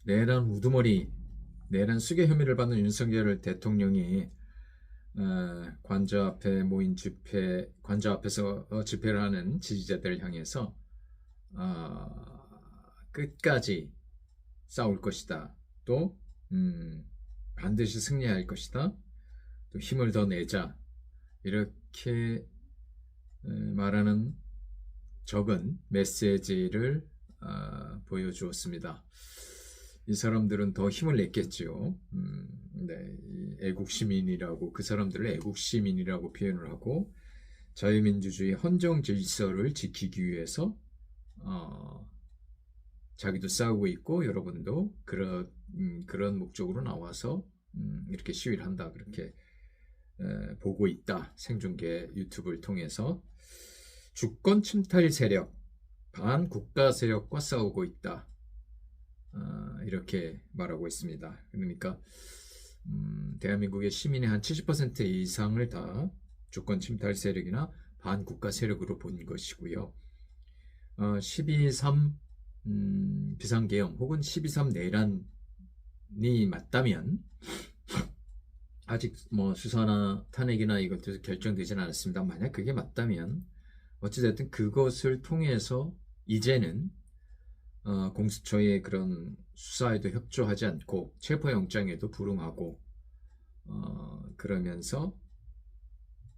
내란 우두머리, 내란 수괴 혐의를 받는 윤석열 대통령이 관저 앞에 모인 집회, 관저 앞에서 집회를 하는 지지자들을 향해서 끝까지 싸울 것이다. 또 반드시 승리할 것이다. 또 힘을 더 내자. 이렇게 말하는 적은 메시지를 보여주었습니다. 이 사람들은 더 힘을 냈겠지요. 네, 애국시민이라고 그 사람들을 애국시민이라고 표현을 하고 자유민주주의 헌정 질서를 지키기 위해서 자기도 싸우고 있고 여러분도 그런 목적으로 나와서 이렇게 시위를 한다 그렇게 보고 있다. 생중계 유튜브를 통해서 주권 침탈 세력, 반국가 세력과 싸우고 있다. 이렇게 말하고 있습니다. 그러니까 대한민국의 시민의 한 70% 이상을 다 주권 침탈 세력이나 반국가 세력으로 본 것이고요. 12.3 비상계엄 혹은 12.3 내란이 맞다면 아직 뭐 수사나 탄핵이나 이것도 결정되지는 않았습니다. 만약 그게 맞다면 어찌됐든 그것을 통해서 이제는 공수처의 그런 수사에도 협조하지 않고 체포영장에도 불응하고 그러면서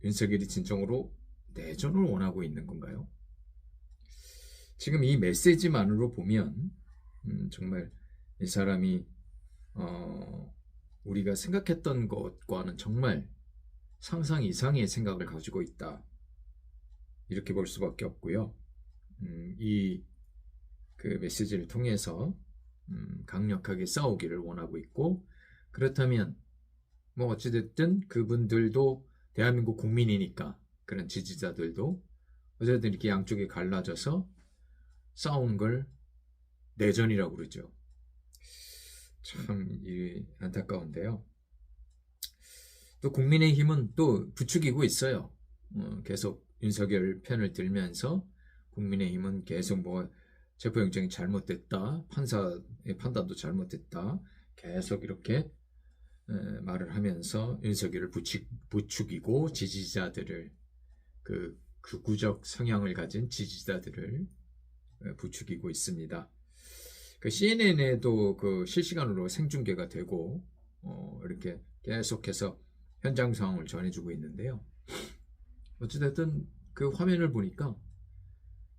윤석열이 진정으로 내전을 원하고 있는 건가요? 지금 이 메시지만으로 보면 정말 이 사람이 우리가 생각했던 것과는 정말 상상 이상의 생각을 가지고 있다. 이렇게 볼 수밖에 없고요. 이 그 메시지를 통해서 강력하게 싸우기를 원하고 있고 그렇다면 뭐 어찌됐든 그분들도 대한민국 국민이니까 그런 지지자들도 어쨌든 이렇게 양쪽에 갈라져서 싸운 걸 내전이라고 그러죠. 참 안타까운데요. 또 국민의힘은 또 부추기고 있어요. 계속 윤석열 편을 들면서 국민의힘은 계속 뭐 체포영장이 잘못됐다, 판사의 판단도 잘못됐다, 계속 이렇게 말을 하면서 윤석열을 부추기고 지지자들을 그 극우적 성향을 가진 지지자들을 부추기고 있습니다. 그 CNN에도 그 실시간으로 생중계가 되고 이렇게 계속해서 현장 상황을 전해주고 있는데요. 어찌됐든 그 화면을 보니까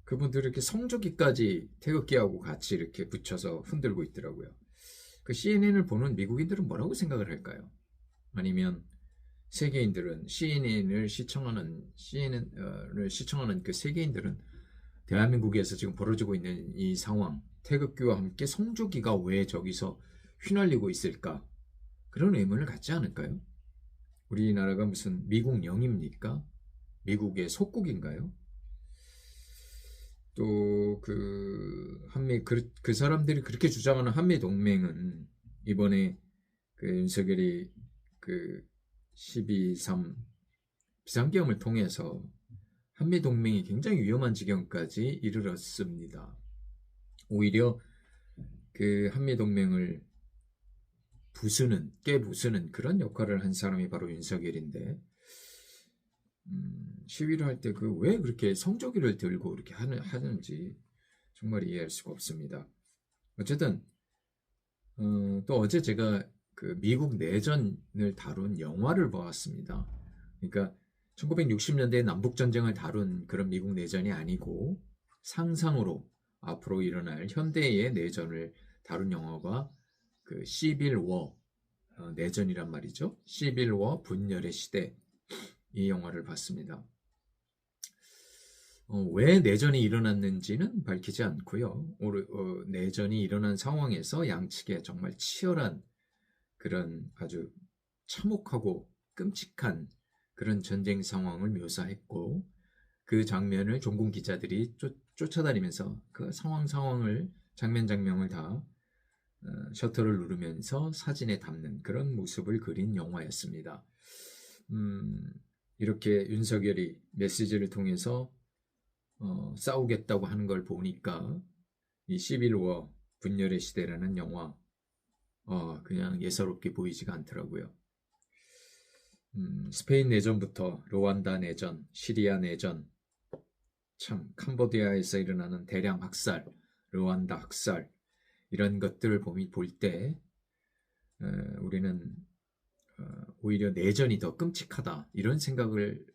그분들이 이렇게 성조기까지 태극기하고 같이 이렇게 붙여서 흔들고 있더라고요. 그 CNN을 보는 미국인들은 뭐라고 생각을 할까요? 아니면 세계인들은 CNN을 시청하는 그 세계인들은 대한민국에서 지금 벌어지고 있는 이 상황, 태극기와 함께 성조기가 왜 저기서 휘날리고 있을까? 그런 의문을 갖지 않을까요? 우리나라가 무슨 미국 영입니까? 미국의 속국인가요? 또 그 사람들이 그렇게 주장하는 한미 동맹은 이번에 그 윤석열이 그 12.3 비상계엄을 통해서 한미 동맹이 굉장히 위험한 지경까지 이르렀습니다. 오히려 그 한미 동맹을 깨부수는 그런 역할을 한 사람이 바로 윤석열인데 시위를 할 때 왜 그렇게 성조기를 들고 이렇게 하는지 정말 이해할 수가 없습니다. 어쨌든 또 어제 제가 그 미국 내전을 다룬 영화를 보았습니다. 그러니까 1960년대 남북전쟁을 다룬 그런 미국 내전이 아니고 상상으로 앞으로 일어날 현대의 내전을 다룬 영화가 그 시빌 워 내전이란 말이죠. 시빌 워 분열의 시대 이 영화를 봤습니다. 왜 내전이 일어났는지는 밝히지 않고요. 내전이 일어난 상황에서 양측에 정말 치열한 그런 아주 참혹하고 끔찍한 그런 전쟁 상황을 묘사했고 그 장면을 종군 기자들이 쫓아다니면서 그 상황을 장면을 다 셔터를 누르면서 사진에 담는 그런 모습을 그린 영화였습니다. 이렇게 윤석열이 메시지를 통해서 싸우겠다고 하는 걸 보니까 이 시빌워 분열의 시대라는 영화 그냥 예사롭게 보이지가 않더라고요. 스페인 내전부터 루안다 내전, 시리아 내전, 참 캄보디아에서 일어나는 대량 학살, 루안다 학살 이런 것들을 볼 때 우리는 오히려 내전이 더 끔찍하다 이런 생각을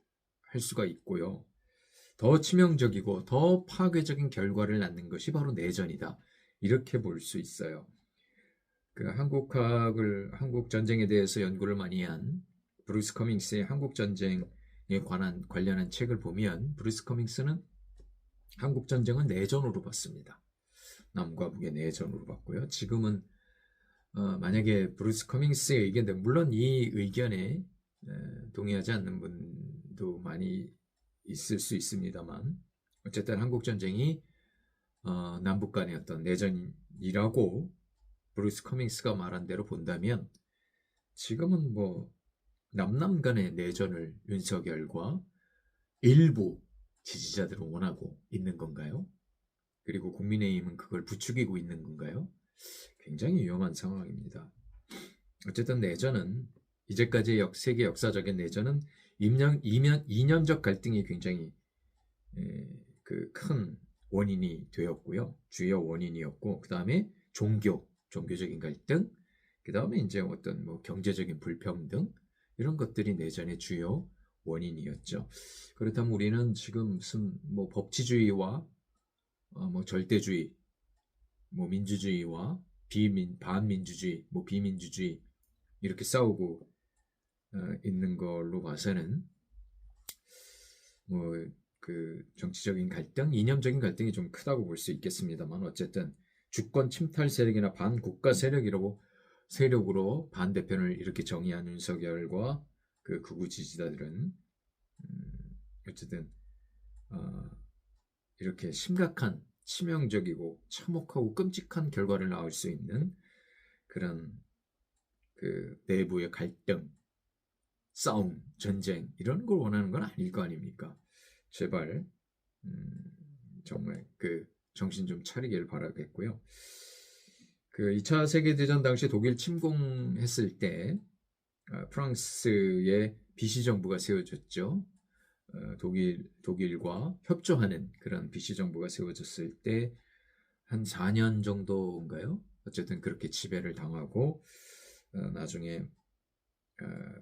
할 수가 있고요. 더 치명적이고 더 파괴적인 결과를 낳는 것이 바로 내전이다. 이렇게 볼 수 있어요. 그 한국 전쟁에 대해서 연구를 많이 한 브루스 커밍스의 한국 전쟁에 관련한 책을 보면 브루스 커밍스는 한국 전쟁은 내전으로 봤습니다. 남과 북의 내전으로 봤고요. 지금은 만약에 브루스 커밍스의 의견인데 물론 이 의견에 동의하지 않는 분도 많이 있을 수 있습니다만 어쨌든 한국 전쟁이 남북 간의 어떤 내전이라고 브루스 커밍스가 말한 대로 본다면 지금은 뭐 남남 간의 내전을 윤석열과 일부 지지자들은 원하고 있는 건가요? 그리고 국민의힘은 그걸 부추기고 있는 건가요? 굉장히 위험한 상황입니다. 어쨌든 내전은 이제까지의 세계 역사적인 내전은 이념적 갈등이 굉장히 큰 원인이 되었고요. 주요 원인이었고 그 다음에 종교적인 갈등, 그 다음에 이제 어떤 뭐 경제적인 불평등 이런 것들이 내전의 주요 원인이었죠. 그렇다면 우리는 지금 무슨 뭐 법치주의와 뭐 절대주의, 뭐 민주주의와 반민주주의, 뭐 비민주주의 이렇게 싸우고 있는 걸로 봐서는 뭐 그 정치적인 갈등, 이념적인 갈등이 좀 크다고 볼 수 있겠습니다만 어쨌든 주권 침탈 세력이나 반국가 세력으로 반대편을 이렇게 정의한 윤석열과 그 극우 지지자들은 어쨌든 이렇게 심각한 치명적이고 참혹하고 끔찍한 결과를 낳을 수 있는 그런 그 내부의 갈등, 싸움, 전쟁 이런 걸 원하는 건 아닐 거 아닙니까? 제발 정말 그 정신 좀 차리길 바라겠고요. 그 2차 세계대전 당시 독일 침공했을 때 프랑스의 비시 정부가 세워졌죠. 독일과 협조하는 그런 비시 정부가 세워졌을 때 한 4년 정도인가요? 어쨌든 그렇게 지배를 당하고 나중에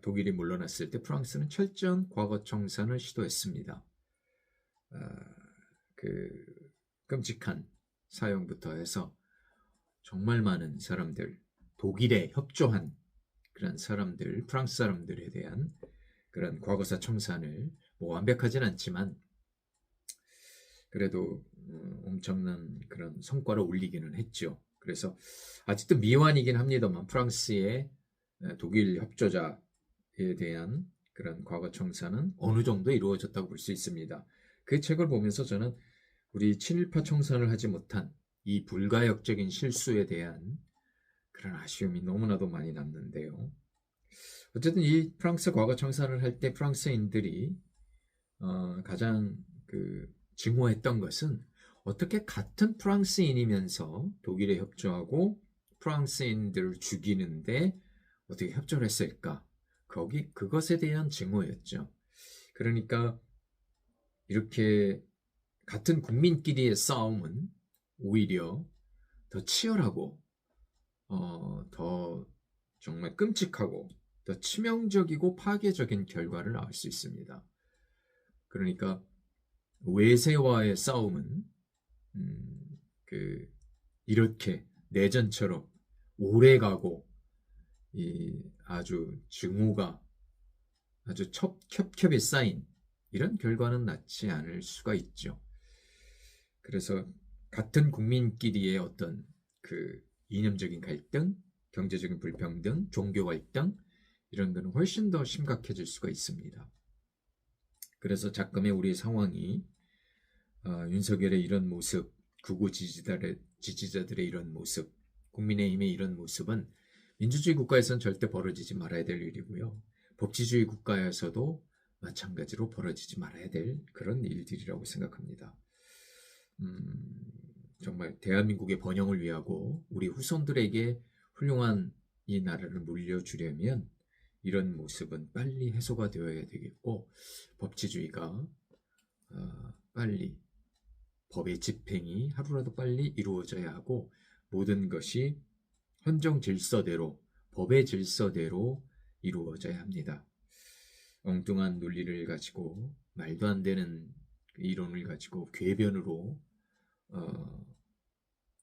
독일이 물러났을 때 프랑스는 철저한 과거 청산을 시도했습니다. 그 끔찍한 사형부터 해서 정말 많은 사람들, 독일에 협조한 그런 사람들, 프랑스 사람들에 대한 그런 과거사 청산을 뭐 완벽하진 않지만 그래도 엄청난 그런 성과를 올리기는 했죠. 그래서 아직도 미완이긴 합니다만 프랑스의 독일 협조자에 대한 그런 과거 청산은 어느 정도 이루어졌다고 볼 수 있습니다. 그 책을 보면서 저는 우리 친일파 청산을 하지 못한 이 불가역적인 실수에 대한 그런 아쉬움이 너무나도 많이 남는데요. 어쨌든 이 프랑스 과거 청산을 할 때 프랑스인들이 가장 증오했던 것은 어떻게 같은 프랑스인이면서 독일에 협조하고 프랑스인들을 죽이는데 어떻게 협조를 했을까? 그것에 대한 증오였죠. 그러니까 이렇게 같은 국민끼리의 싸움은 오히려 더 치열하고 더 정말 끔찍하고 더 치명적이고 파괴적인 결과를 낳을 수 있습니다. 그러니까 외세와의 싸움은 이렇게 내전처럼 오래가고 아주 증오가 아주 겹겹이 쌓인 이런 결과는 낳지 않을 수가 있죠. 그래서 같은 국민끼리의 어떤 이념적인 갈등, 경제적인 불평등, 종교 갈등 이런 거는 훨씬 더 심각해질 수가 있습니다. 그래서 작금의 우리 상황이 윤석열의 이런 모습, 극우 지지자들의 이런 모습, 국민의힘의 이런 모습은 민주주의 국가에서는 절대 벌어지지 말아야 될 일이고요. 법치주의 국가에서도 마찬가지로 벌어지지 말아야 될 그런 일들이라고 생각합니다. 정말 대한민국의 번영을 위하고 우리 후손들에게 훌륭한 이 나라를 물려주려면 이런 모습은 빨리 해소가 되어야 되겠고, 법치주의가 빨리 법의 집행이 하루라도 빨리 이루어져야 하고, 모든 것이 헌정 질서대로, 법의 질서대로 이루어져야 합니다. 엉뚱한 논리를 가지고, 말도 안 되는 이론을 가지고 궤변으로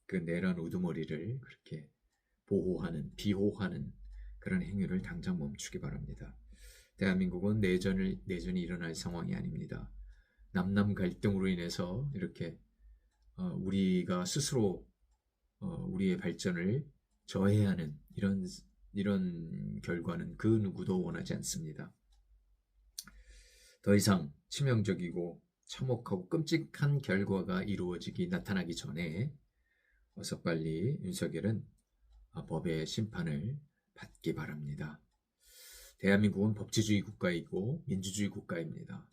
그 내란 우두머리를 그렇게 보호하는, 비호하는 그런 행위를 당장 멈추기 바랍니다. 대한민국은 내전이 일어날 상황이 아닙니다. 남남 갈등으로 인해서 이렇게 우리가 스스로 우리의 발전을 저해하는 이런 결과는 그 누구도 원하지 않습니다. 더 이상 치명적이고 참혹하고 끔찍한 결과가 나타나기 전에 어서 빨리 윤석열은 법의 심판을 받기 바랍니다. 대한민국은 법치주의 국가이고 민주주의 국가입니다.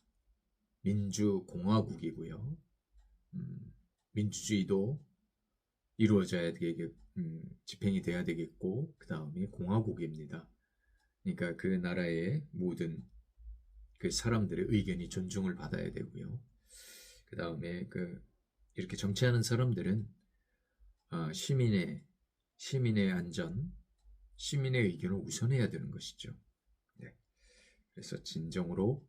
민주공화국이고요. 민주주의도 이루어져야 집행이 돼야 되겠고, 그 다음에 공화국입니다. 그러니까 그 나라의 모든 그 사람들의 의견이 존중을 받아야 되고요. 그 다음에 이렇게 정치하는 사람들은 시민의 안전, 시민의 의견을 우선해야 되는 것이죠. 네. 그래서 진정으로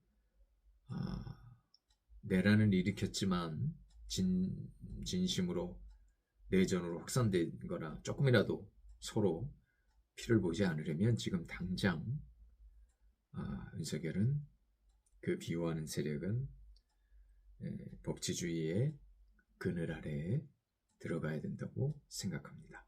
내란을 일으켰지만 진심으로 내전으로 확산된 거나 조금이라도 서로 피를 보지 않으려면 지금 당장 윤석열은 그 비호하는 세력은 법치주의의 그늘 아래에 들어가야 된다고 생각합니다.